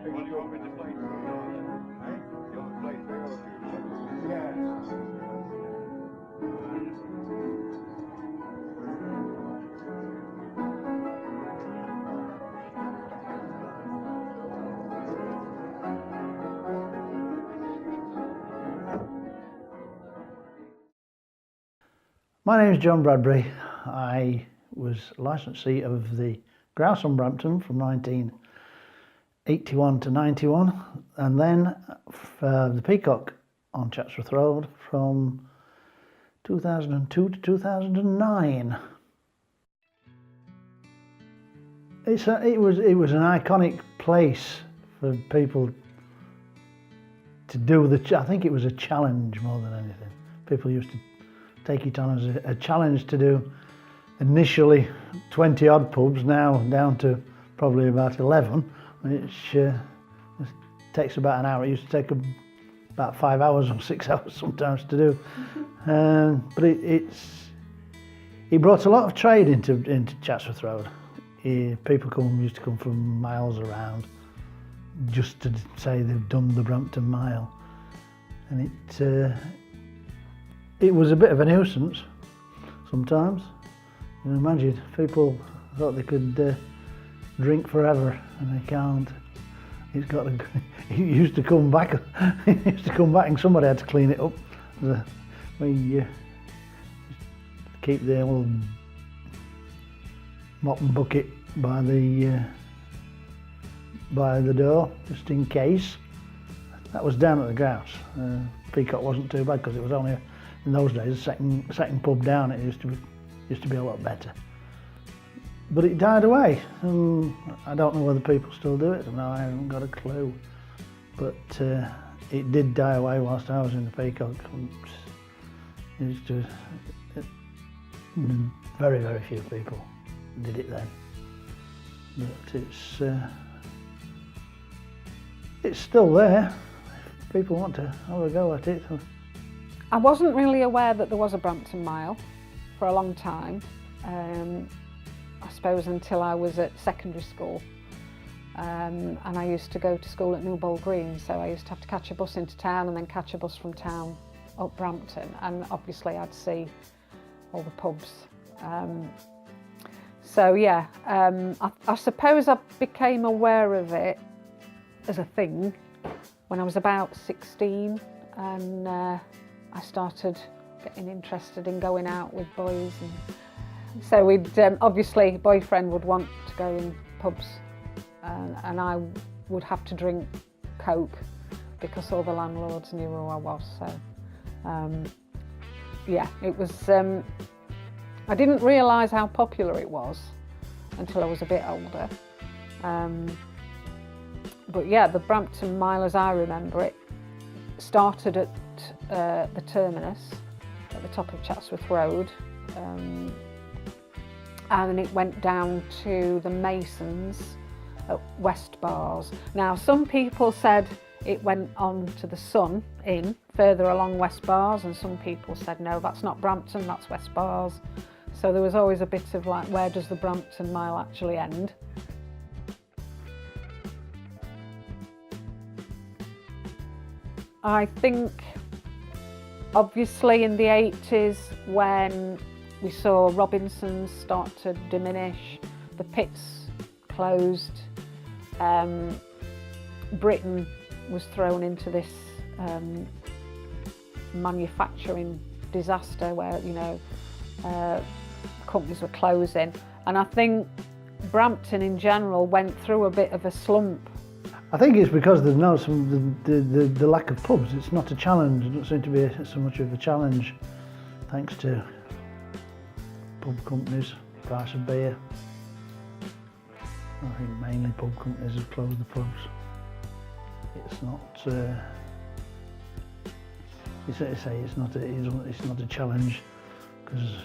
Well, you want me to play through now then? Eh? You want to play through or two? Yeah. My name is John Bradbury. I was licensee of the grouse on Brampton from 1981 to 91, and then for the peacock on Chatsworth Road from 2002 to 2009. It was an iconic place for people to do I think it was a challenge more than anything. People used to take it on as a challenge to do initially 20 odd pubs, now down to probably about 11, which takes about an hour. It used to take about 5 hours or 6 hours sometimes to do. But it brought a lot of trade into Chatsworth Road. People used to come from miles around just to say they've done the Brampton Mile, and it was a bit of a nuisance sometimes. You can imagine, people thought they could drink forever, and they can't. It used to come back. It used to come back, and somebody had to clean it up. We keep the old mop and bucket by the door, just in case. That was down at the grouse. Peacock wasn't too bad because it was only in those days the second pub down. It used to be a lot better, but it died away. I don't know whether people still do it. No, I haven't got a clue. But it did die away whilst I was in the Peacock. Very, very few people did it then. But it's still there. If people want to have a go at it. I wasn't really aware that there was a Brampton Mile for a long time, I suppose until I was at secondary school, and I used to go to school at Newbold Green, so I used to have to catch a bus into town and then catch a bus from town up Brampton, and obviously I'd see all the pubs. So yeah, I suppose I became aware of it as a thing when I was about 16, and I started getting interested in going out with boys, and so we'd obviously boyfriend would want to go in pubs, and I would have to drink Coke because all the landlords knew who I was. So yeah, it was. I didn't realise how popular it was until I was a bit older. But yeah, the Brampton Mile, as I remember it, started at the terminus at the top of Chatsworth Road, and it went down to the Masons at West Bars. Now, some people said it went on to the Sun Inn further along West Bars, and some people said no, that's not Brampton, that's West Bars. So there was always a bit of like, where does the Brampton Mile actually end? I think obviously in the 80s, when we saw Robinson's start to diminish, the pits closed, Britain was thrown into this manufacturing disaster where, you know, companies were closing, and I think Brampton in general went through a bit of a slump. I think it's because there's no the lack of pubs. It's not a challenge. It doesn't seem to be so much of a challenge, thanks to pub companies, price of beer. I think mainly pub companies have closed the pubs. It's not. It's not a challenge, because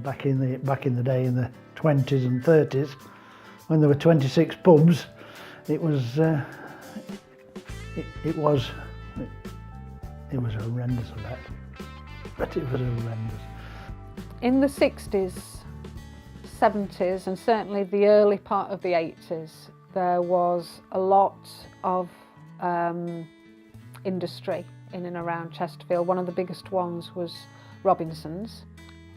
back in the day, in the 20s and 30s, when there were 26 pubs, it was horrendous, I bet. But it was horrendous. In the 60s, 70s, and certainly the early part of the 80s, there was a lot of industry in and around Chesterfield. One of the biggest ones was Robinson's.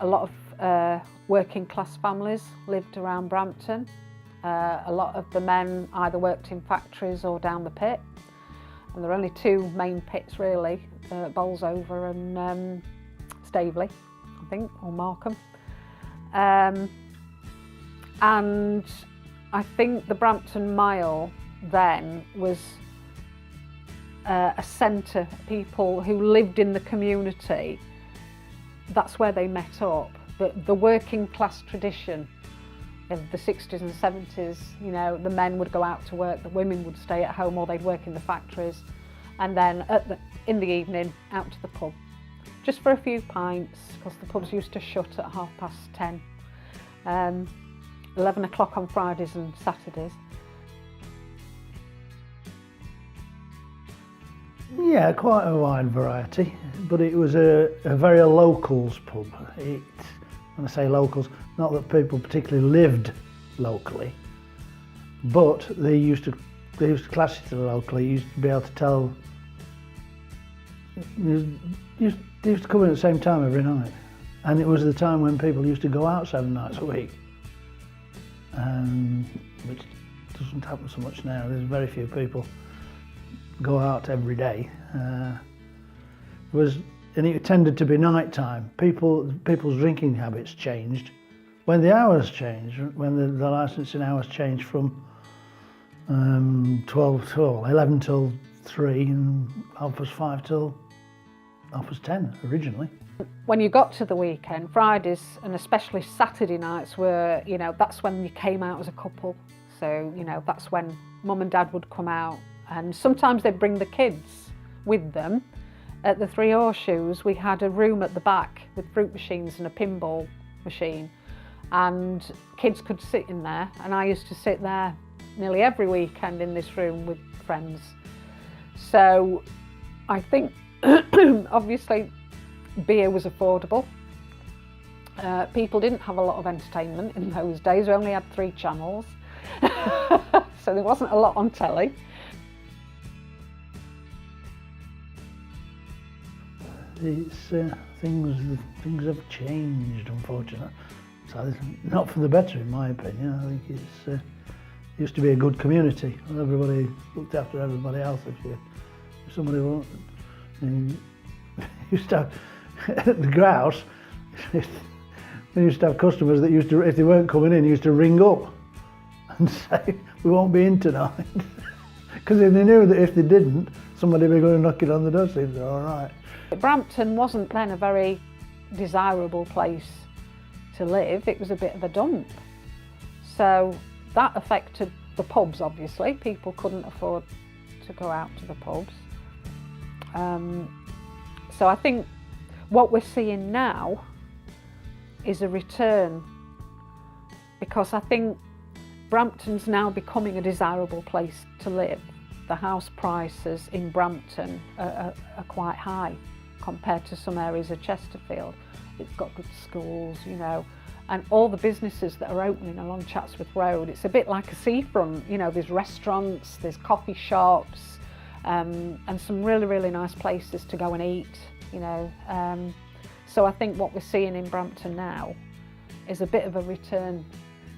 A lot of working class families lived around Brampton. A lot of the men either worked in factories or down the pit. And there are only two main pits really, Bolsover and Staveley, I think, or Markham. And I think the Brampton Mile then was a centre. People who lived in the community, that's where they met up. The working class tradition of the 60s and 70s, you know, the men would go out to work, the women would stay at home or they'd work in the factories, and then in the evening out to the pub, just for a few pints, because the pubs used to shut at 10:30. 11 o'clock on Fridays and Saturdays. Yeah, quite a wide variety, but it was a very locals pub. When I say locals, not that people particularly lived locally, but they used to class it locally. You used to be able to tell. They used to come in at the same time every night, and it was the time when people used to go out 7 nights a week, which doesn't happen so much now. There's very few people go out every day. And it tended to be night time. People's drinking habits changed when the hours changed, when the licensing hours changed from 11 till 3 and 5:30 till 10:30 originally. When you got to the weekend, Fridays and especially Saturday nights were, you know, that's when you came out as a couple. So, you know, that's when mum and dad would come out, and sometimes they'd bring the kids with them. At the Three Horseshoes, we had a room at the back with fruit machines and a pinball machine, and kids could sit in there, and I used to sit there nearly every weekend in this room with friends. So I think obviously beer was affordable. People didn't have a lot of entertainment in those days. We only had 3 channels, so there wasn't a lot on telly. It's things have changed, unfortunately. So not for the better, in my opinion. I think it used to be a good community. Everybody looked after everybody else. If somebody wanted, used to have the grouse. We used to have customers that used to, if they weren't coming in, used to ring up and say, "We won't be in tonight," because they knew that if they didn't, somebody would be going knocking on the door saying they're all right. Brampton wasn't then a very desirable place to live. It was a bit of a dump. So that affected the pubs, obviously. People couldn't afford to go out to the pubs. So I think what we're seeing now is a return, because I think Brampton's now becoming a desirable place to live. The house prices in Brampton are quite high compared to some areas of Chesterfield. It's got good schools, you know, and all the businesses that are opening along Chatsworth Road. It's a bit like a seafront, you know, there's restaurants, there's coffee shops, and some really, really nice places to go and eat, you know. So I think what we're seeing in Brampton now is a bit of a return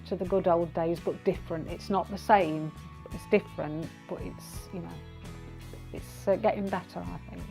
to the good old days, but different. It's not the same, it's different, but it's, you know, it's getting better, I think.